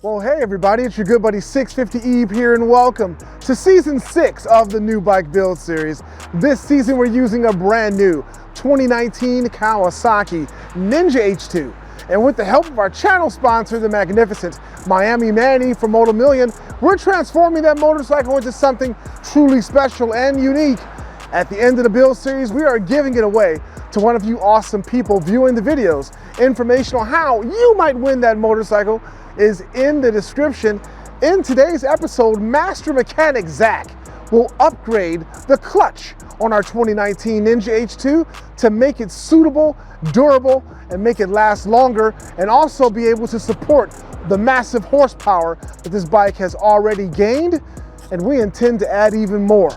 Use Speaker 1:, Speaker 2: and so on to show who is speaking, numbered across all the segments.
Speaker 1: Well, hey everybody, it's your good buddy 650 Eve here, and welcome to season 6 of the new bike build series. This season we're using a brand new 2019 Kawasaki Ninja H2. And with the help of our channel sponsor, the magnificent Miami Manny from Motul Million, we're transforming that motorcycle into something truly special and unique. At the end of the build series, we are giving it away to one of you awesome people viewing the videos. Information on how you might win that motorcycle is in the description. In today's episode, Master Mechanic Zack will upgrade the clutch on our 2019 Ninja H2 to make it suitable, durable, and make it last longer, and also be able to support the massive horsepower that this bike has already gained, and we intend to add even more.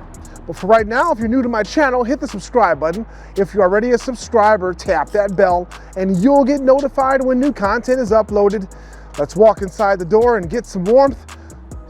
Speaker 1: But for right now, if you're new to my channel, hit the subscribe button. If you're already a subscriber, tap that bell and you'll get notified when new content is uploaded. Let's walk inside the door and get some warmth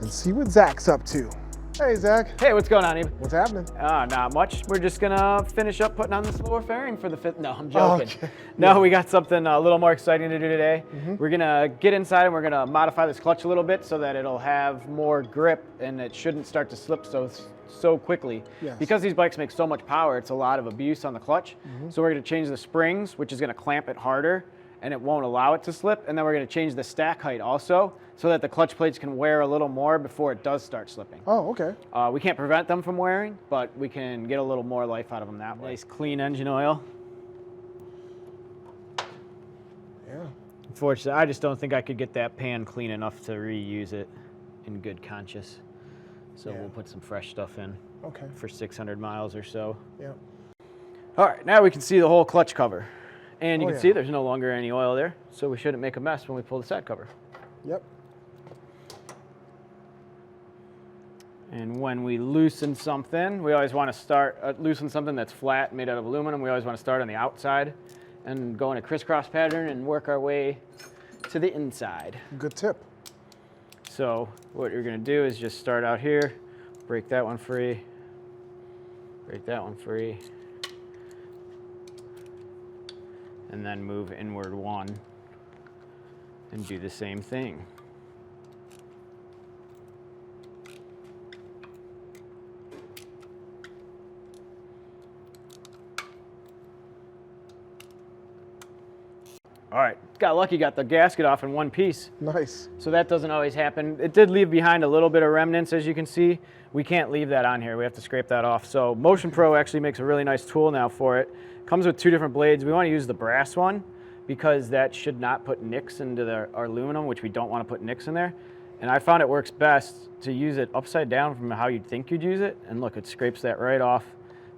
Speaker 1: and see what Zack's up to. Hey, Zack.
Speaker 2: Hey, what's going on, Eve?
Speaker 1: What's happening?
Speaker 2: Not much. We're just gonna finish up putting on this lower fairing for the fifth. No, I'm joking.
Speaker 1: Okay.
Speaker 2: No, we got something a little more exciting to do today. We're gonna get inside and we're gonna modify this clutch a little bit so that it'll have more grip and it shouldn't start to slip so quickly.
Speaker 1: Yes.
Speaker 2: Because these bikes make so much power, it's a lot of abuse on the clutch. So we're gonna change the springs, which is gonna clamp it harder and it won't allow it to slip. And then we're gonna change the stack height also so that the clutch plates can wear a little more before it does start slipping.
Speaker 1: Oh, okay.
Speaker 2: We can't prevent them from wearing, but we can get a little more life out of them that way. Nice clean engine oil.
Speaker 1: Yeah.
Speaker 2: Unfortunately, I just don't think I could get that pan clean enough to reuse it in good conscience. So
Speaker 1: Yeah.
Speaker 2: we'll put some fresh stuff in.
Speaker 1: Okay.
Speaker 2: For 600 miles or so.
Speaker 1: Yeah.
Speaker 2: All right, now we can see the whole clutch cover. And you
Speaker 1: Oh,
Speaker 2: can
Speaker 1: yeah.
Speaker 2: see there's no longer any oil there, so we shouldn't make a mess when we pull the side cover.
Speaker 1: Yep.
Speaker 2: And when we loosen something, we always want to start, loosen something that's flat, made out of aluminum, we always want to start on the outside and go in a crisscross pattern and work our way to the inside.
Speaker 1: Good tip.
Speaker 2: So what you're going to do is just start out here, break that one free, break that one free, and then move inward one and do the same thing. All right, got lucky, got the gasket off in one piece.
Speaker 1: Nice.
Speaker 2: So that doesn't always happen. It did leave behind a little bit of remnants, as you can see. We can't leave that on here. We have to scrape that off. So Motion Pro actually makes a really nice tool now for it. Comes with two different blades. We want to use the brass one because that should not put nicks into our aluminum, which we don't want to put nicks in there. And I found it works best to use it upside down from how you'd think you'd use it. And look, it scrapes that right off.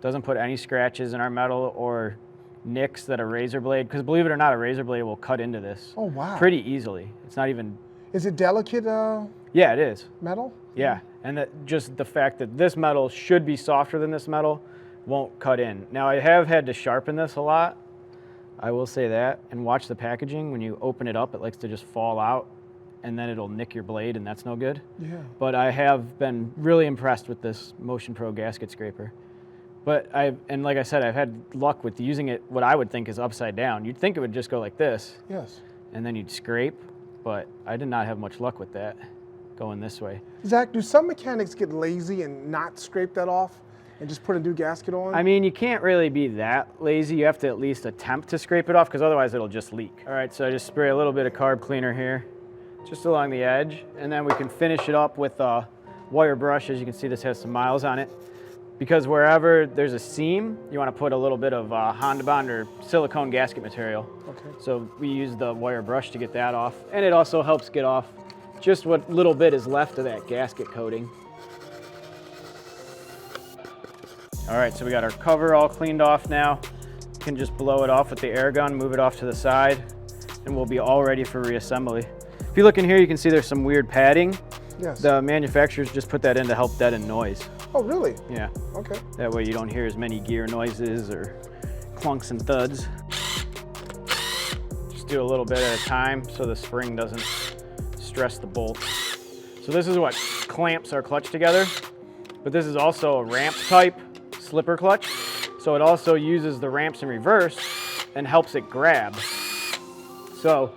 Speaker 2: Doesn't put any scratches in our metal or nicks that a razor blade, because believe it or not, a razor blade will cut into this.
Speaker 1: Oh, wow.
Speaker 2: Pretty easily. It's not even...
Speaker 1: Is it delicate
Speaker 2: Yeah, it is.
Speaker 1: metal?
Speaker 2: Yeah, and that just the fact that this metal should be softer than this metal won't cut in. Now, I have had to sharpen this a lot. I will say that. And watch the packaging. When you open it up, it likes to just fall out, and then it'll nick your blade, and that's no good.
Speaker 1: Yeah.
Speaker 2: But I have been really impressed with this Motion Pro gasket scraper. But and like I said, I've had luck with using it what I would think is upside down. You'd think it would just go like this.
Speaker 1: Yes.
Speaker 2: And then you'd scrape, but I did not have much luck with that going this way.
Speaker 1: Zack, do some mechanics get lazy and not scrape that off and just put a new gasket on?
Speaker 2: I mean, you can't really be that lazy. You have to at least attempt to scrape it off because otherwise it'll just leak. All right, so I just spray a little bit of carb cleaner here, just along the edge, and then we can finish it up with a wire brush. As you can see, this has some miles on it. Because wherever there's a seam, you want to put a little bit of Honda Bond or silicone gasket material.
Speaker 1: Okay.
Speaker 2: So we use the wire brush to get that off. And it also helps get off just what little bit is left of that gasket coating. All right, so we got our cover all cleaned off now. You can just blow it off with the air gun, move it off to the side, and we'll be all ready for reassembly. If you look in here, you can see there's some weird padding.
Speaker 1: Yes.
Speaker 2: The manufacturers just put that in to help deaden noise.
Speaker 1: Oh, really?
Speaker 2: Yeah.
Speaker 1: Okay.
Speaker 2: That way you don't hear as many gear noises or clunks and thuds. Just do a little bit at a time so the spring doesn't stress the bolt. So this is what clamps our clutch together, but this is also a ramp type slipper clutch. So it also uses the ramps in reverse and helps it grab. So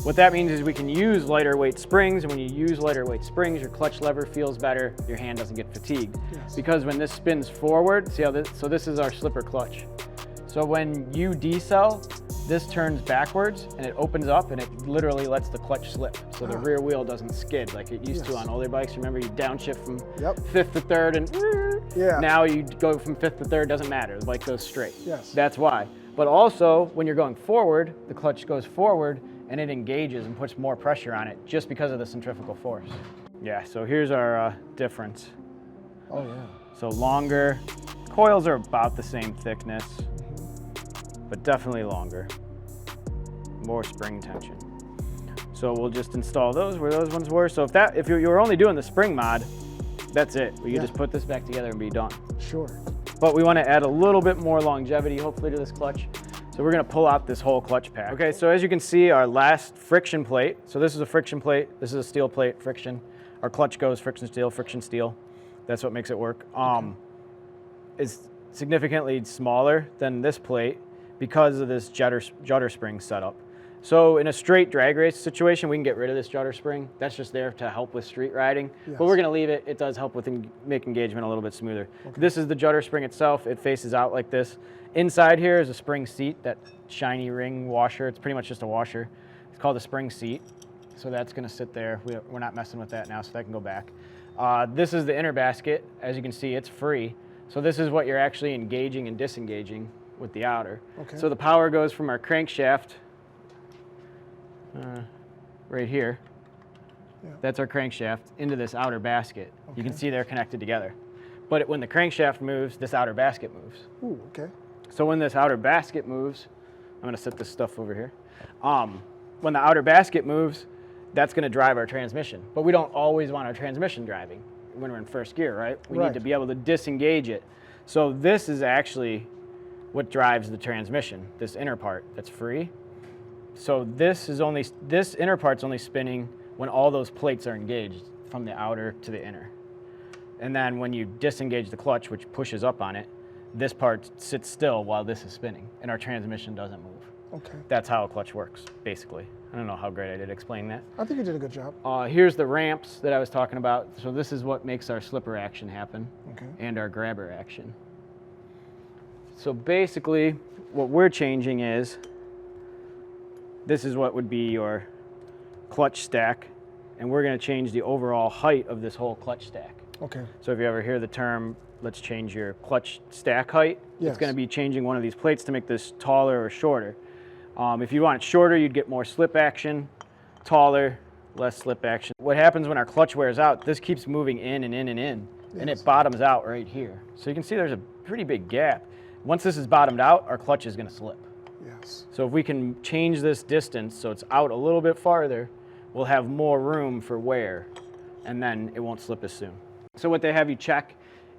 Speaker 2: What that means is we can use lighter weight springs, and when you use lighter weight springs, your clutch lever feels better, your hand doesn't get fatigued.
Speaker 1: Yes.
Speaker 2: Because when this spins forward, see how this, so this is our slipper clutch. So when you decel, this turns backwards and it opens up and it literally lets the clutch slip. So the rear wheel doesn't skid like it used to on older bikes. Remember, you downshift from fifth to third and now you go from fifth to third, doesn't matter, the bike goes straight.
Speaker 1: Yes.
Speaker 2: That's why. But also when you're going forward, the clutch goes forward and it engages and puts more pressure on it just because of the centrifugal force. Yeah, so here's our difference.
Speaker 1: Oh yeah.
Speaker 2: So longer, coils are about the same thickness, but definitely longer, more spring tension. So we'll just install those where those ones were. So if you were only doing the spring mod, that's it. We can just put this back together and be done.
Speaker 1: Sure.
Speaker 2: But we want to add a little bit more longevity, hopefully, to this clutch. So we're going to pull out this whole clutch pack. Okay, so as you can see, our last friction plate, so this is a friction plate, this is a steel plate, friction. Our clutch goes friction, steel. That's what makes it work. Is significantly smaller than this plate because of this judder spring setup. So in a straight drag race situation, we can get rid of this judder spring. That's just there to help with street riding, but we're gonna leave it. It does help with make engagement a little bit smoother. Okay. This is the judder spring itself. It faces out like this. Inside here is a spring seat, that shiny ring washer. It's pretty much just a washer. It's called a spring seat. So that's gonna sit there. We're not messing with that now, so that can go back. This is the inner basket. As you can see, it's free. So this is what you're actually engaging and disengaging with the outer. Okay. So the power goes from our crankshaft right here. Yeah. That's our crankshaft into this outer basket. Okay. You can see they're connected together. But when the crankshaft moves, this outer basket moves.
Speaker 1: Ooh, okay.
Speaker 2: So when this outer basket moves, I'm gonna set this stuff over here. When the outer basket moves, that's gonna drive our transmission. But we don't always want our transmission driving when we're in first gear, right? We need to be able to disengage it. So this is actually what drives the transmission, this inner part that's free. So this inner part's only spinning when all those plates are engaged from the outer to the inner. And then when you disengage the clutch, which pushes up on it, this part sits still while this is spinning and our transmission doesn't move. Okay. That's how a clutch works, basically. I don't know how great I did explaining that.
Speaker 1: I think you did a good job.
Speaker 2: Here's the ramps that I was talking about. So this is what makes our slipper action happen and our grabber action. So basically, what we're changing is, this is what would be your clutch stack, and we're gonna change the overall height of this whole clutch stack. Okay. So if you ever hear the term, let's change your clutch stack height, it's gonna be changing one of these plates to make this taller or shorter. If you want it shorter, you'd get more slip action, taller, less slip action. What happens when our clutch wears out, this keeps moving in and in and in, and it bottoms out right here. So you can see there's a pretty big gap. Once this is bottomed out, our clutch is gonna slip. Yes. So if we can change this distance so it's out a little bit farther, we'll have more room for wear, and then it won't slip as soon. So what they have you check,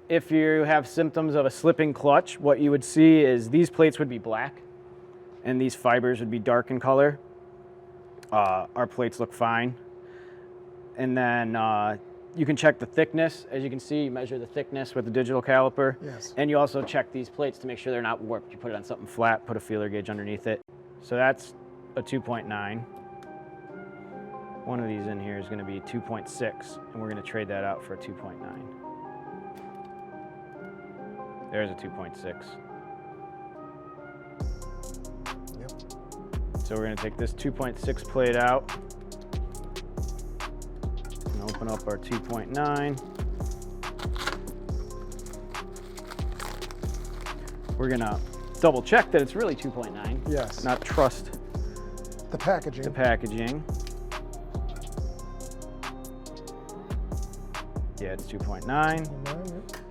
Speaker 2: if you have symptoms of a slipping clutch, what you would see is these plates would be black, and these fibers would be dark in color. Our plates look fine. And then you can check the thickness. As you can see, you measure the thickness with the digital caliper. Yes. And you also check these plates to make sure they're not warped. You put it on something flat, put a feeler gauge underneath it. So that's a 2.9. One of these in here is gonna be 2.6, and we're gonna trade that out for a 2.9. There's a 2.6. Yep. So we're gonna take this 2.6 plate out and open up our 2.9. We're gonna double check that it's really 2.9.
Speaker 1: Yes.
Speaker 2: Not trust
Speaker 1: the packaging.
Speaker 2: The packaging. Yeah, it's 2.9.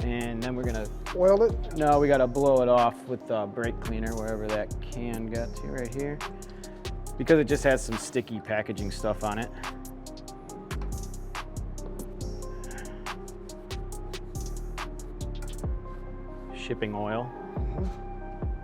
Speaker 2: And then we're gonna
Speaker 1: oil it?
Speaker 2: No, we gotta blow it off with brake cleaner, wherever that can get to, right here. Because it just has some sticky packaging stuff on it. Shipping oil.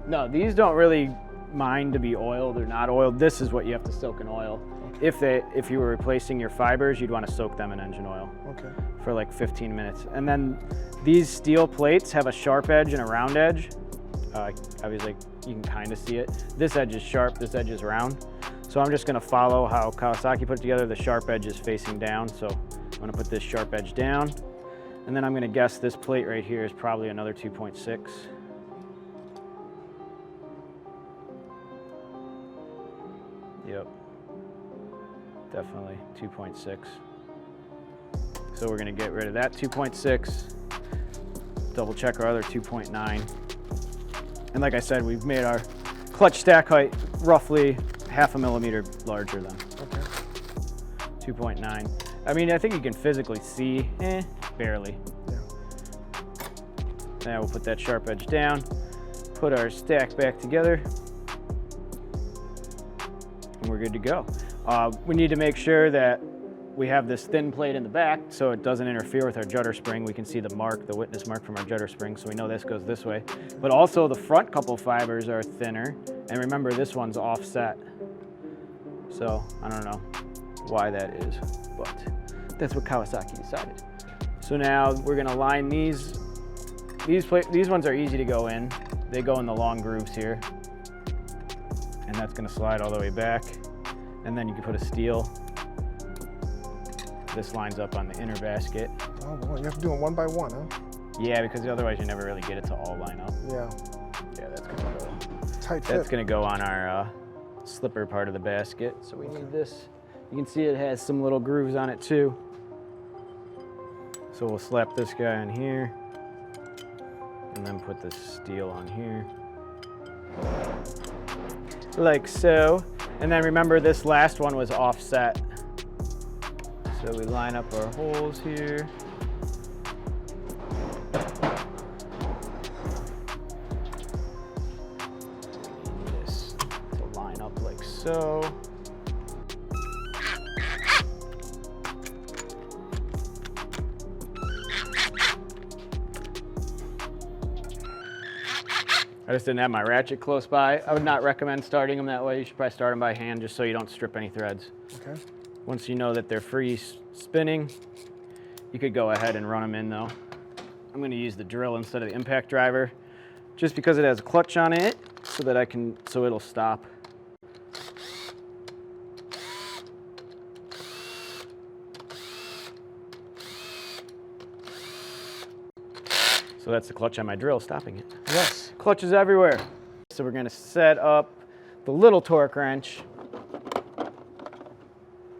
Speaker 2: No, these don't really mind to be oiled or not oiled. This is what you have to soak in oil. Okay. If you were replacing your fibers, you'd want to soak them in engine oil. Okay. For like 15 minutes. And then these steel plates have a sharp edge and a round edge. Obviously, you can kind of see it. This edge is sharp, this edge is round. So So I'm just gonna follow how Kawasaki put it together. The sharp edge is facing down, so I'm gonna put this sharp edge down. And then I'm gonna guess this plate right here is probably another 2.6. Yep, definitely 2.6. So we're gonna get rid of that 2.6, double check our other 2.9. And like I said, we've made our clutch stack height roughly 0.5 millimeter larger than 2.9. I mean, I think you can physically see, barely.
Speaker 1: Yeah.
Speaker 2: Now we'll put that sharp edge down, put our stack back together, and we're good to go. We need to make sure that we have this thin plate in the back so it doesn't interfere with our judder spring. We can see the mark, the witness mark from our judder spring, so we know this goes this way. But also the front couple fibers are thinner, and remember this one's offset. So I don't know why that is, but that's what Kawasaki decided. So now we're gonna line these ones are easy to go in. They go in the long grooves here, and that's gonna slide all the way back. And then you can put a steel. This lines up on the inner basket.
Speaker 1: Oh boy, you have to do it one by one, huh?
Speaker 2: Yeah, because otherwise you never really get it to all line up.
Speaker 1: Yeah.
Speaker 2: Yeah, that's gonna go.
Speaker 1: Tight fit.
Speaker 2: That's gonna go on our slipper part of the basket. So we need this. You can see it has some little grooves on it too. So we'll slap this guy on here, and then put this steel on here, like so. And then remember, this last one was offset. So we line up our holes here. This to line up like so. I just didn't have my ratchet close by. I would not recommend starting them that way. You should probably start them by hand just so you don't strip any threads.
Speaker 1: Okay.
Speaker 2: Once you know that they're free spinning, you could go ahead and run them in though. I'm gonna use the drill instead of the impact driver, just because it has a clutch on it, so it'll stop. So that's the clutch on my drill stopping it.
Speaker 1: Yes.
Speaker 2: Clutches everywhere. So we're gonna set up the little torque wrench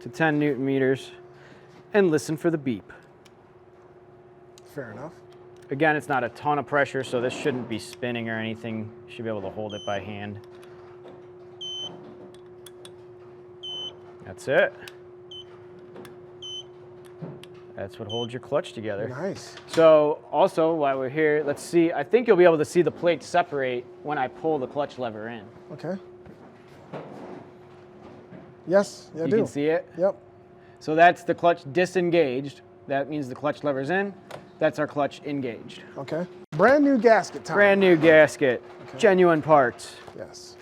Speaker 2: to 10 Newton meters and listen for the beep.
Speaker 1: Fair enough.
Speaker 2: Again, it's not a ton of pressure, so this shouldn't be spinning or anything. You should be able to hold it by hand. That's it. That's what holds your clutch together.
Speaker 1: Nice.
Speaker 2: So also, while we're here, let's see. I think you'll be able to see the plates separate when I pull the clutch lever in.
Speaker 1: Okay. Yes, yeah, I do.
Speaker 2: You can see it?
Speaker 1: Yep.
Speaker 2: So that's the clutch disengaged. That means the clutch lever's in. That's our clutch engaged.
Speaker 1: Okay. Brand new gasket time.
Speaker 2: Brand new gasket,
Speaker 1: Okay.
Speaker 2: genuine parts,
Speaker 1: Yes.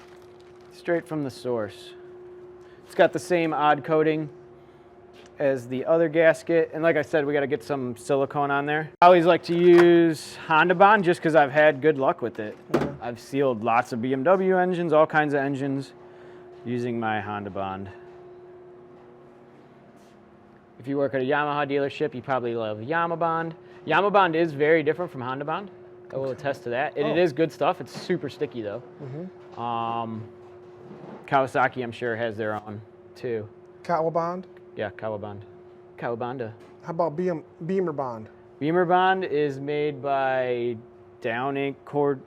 Speaker 2: straight from the source. It's got the same odd coating as the other gasket. And like I said, we got to get some silicone on there. I always like to use Honda Bond just because I've had good luck with it. I've sealed lots of BMW engines, all kinds of engines, using my Honda Bond. If you work at a Yamaha dealership, you probably love Yamabond. Yamabond is very different from Honda Bond. I will attest to that. And it is good stuff. It's super sticky though. Kawasaki, I'm sure, has their own too.
Speaker 1: Kawabond.
Speaker 2: Yeah, Kawabond. Kawabonda.
Speaker 1: How about Beamer Bond?
Speaker 2: Beamer Bond is made by Downing Cords.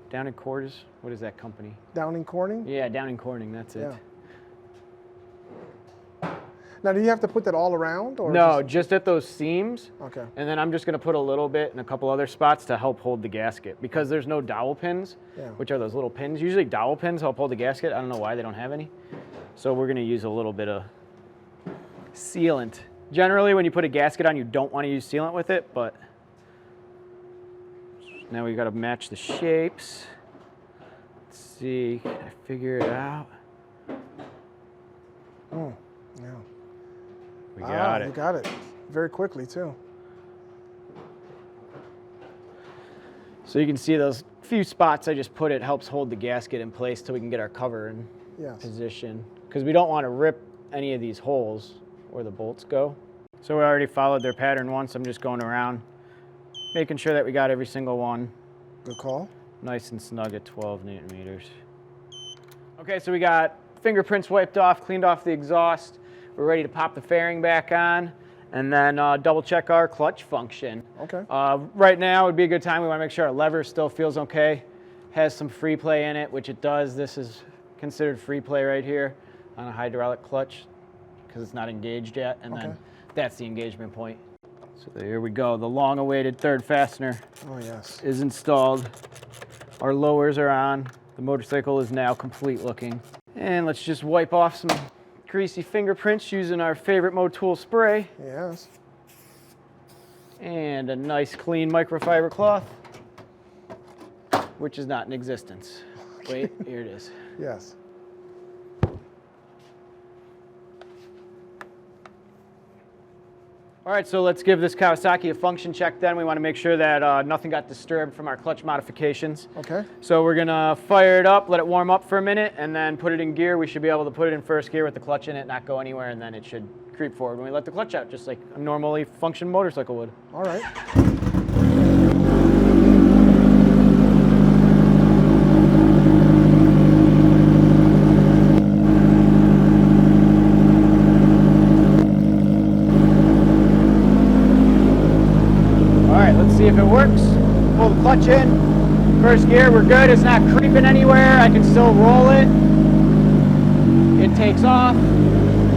Speaker 2: What is that company?
Speaker 1: Downing Corning?
Speaker 2: Yeah, Downing Corning, that's it.
Speaker 1: Yeah. Now, do you have to put that all around? Or
Speaker 2: No, just at those seams.
Speaker 1: Okay.
Speaker 2: And then I'm just going to put a little bit in a couple other spots to help hold the gasket. Because there's no dowel pins, which are those little pins. Usually dowel pins help hold the gasket. I don't know why they don't have any. So we're going to use a little bit of sealant. Generally, when you put a gasket on, you don't want to use sealant with it, but now we've got to match the shapes. Let's see, can I figure it out?
Speaker 1: Oh, yeah.
Speaker 2: We got it.
Speaker 1: You got it. Very quickly, too.
Speaker 2: So you can see those few spots I just put, it helps hold the gasket in place till we can get our cover in position. because we don't want to rip any of these holes where the bolts go. So we already followed their pattern once. I'm just going around, making sure that we got every single one.
Speaker 1: Good call.
Speaker 2: Nice and snug at 12 Newton meters. Okay, so we got fingerprints wiped off, cleaned off the exhaust. We're ready to pop the fairing back on and then double check our clutch function.
Speaker 1: Okay.
Speaker 2: Right now would be a good time. We want to make sure our lever still feels okay. Has some free play in it, which it does. This is considered free play right here on a hydraulic clutch because it's not engaged yet. And then that's the engagement point. So there we go. The long-awaited third fastener is installed. Our lowers are on. The motorcycle is now complete looking. And let's just wipe off some greasy fingerprints using our favorite Motul spray.
Speaker 1: Yes.
Speaker 2: And a nice clean microfiber cloth, which is not in existence. Wait, here it is.
Speaker 1: Yes.
Speaker 2: All right, so let's give this Kawasaki a function check then. We want to make sure that nothing got disturbed from our clutch modifications.
Speaker 1: Okay.
Speaker 2: So we're gonna fire it up, let it warm up for a minute, and then put it in gear. We should be able to put it in first gear with the clutch in it, not go anywhere, and then it should creep forward when we let the clutch out, just like a normally functioned motorcycle would.
Speaker 1: All right.
Speaker 2: See if it works. Pull the clutch in. First gear, we're good. It's not creeping anywhere. I can still roll it. It takes off.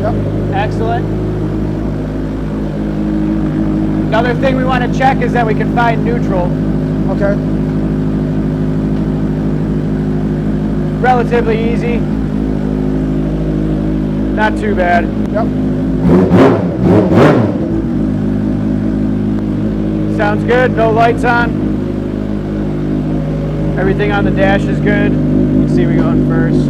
Speaker 1: Yep.
Speaker 2: Excellent. Another thing we want to check is that we can find neutral.
Speaker 1: Okay.
Speaker 2: Relatively easy. Not too bad.
Speaker 1: Yep.
Speaker 2: Sounds good, no lights on. Everything on the dash is good. You can see we going first.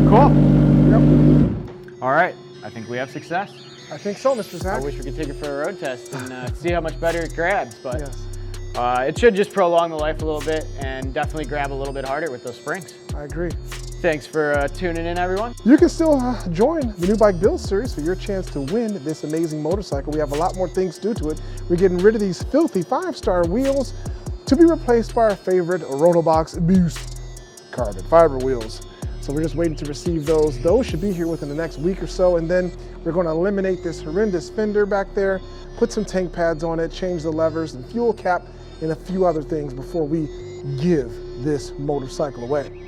Speaker 2: Cool.
Speaker 1: Yep.
Speaker 2: All right, I think we have success.
Speaker 1: I think so, Mr. Zack.
Speaker 2: I wish we could take it for a road test and see how much better it grabs, but
Speaker 1: yes.
Speaker 2: It should just prolong the life a little bit and definitely grab a little bit harder with those springs.
Speaker 1: I agree.
Speaker 2: Thanks for tuning in, everyone.
Speaker 1: You can still join the New Bike Build Series for your chance to win this amazing motorcycle. We have a lot more things to do to it. We're getting rid of these filthy 5-star wheels to be replaced by our favorite Rotobox Boost carbon fiber wheels. So we're just waiting to receive those. Those should be here within the next week or so, and then we're going to eliminate this horrendous fender back there, put some tank pads on it, change the levers and fuel cap, and a few other things before we give this motorcycle away.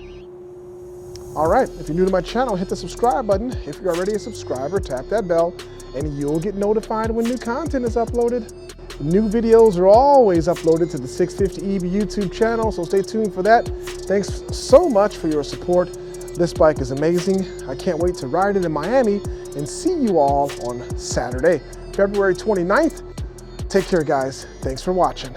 Speaker 1: All right, if you're new to my channel, hit the subscribe button. If you're already a subscriber, tap that bell and you'll get notified when new content is uploaded. New videos are always uploaded to the 650EB YouTube channel, so stay tuned for that. Thanks so much for your support. This bike is amazing. I can't wait to ride it in Miami and see you all on Saturday, February 29th. Take care, guys. Thanks for watching.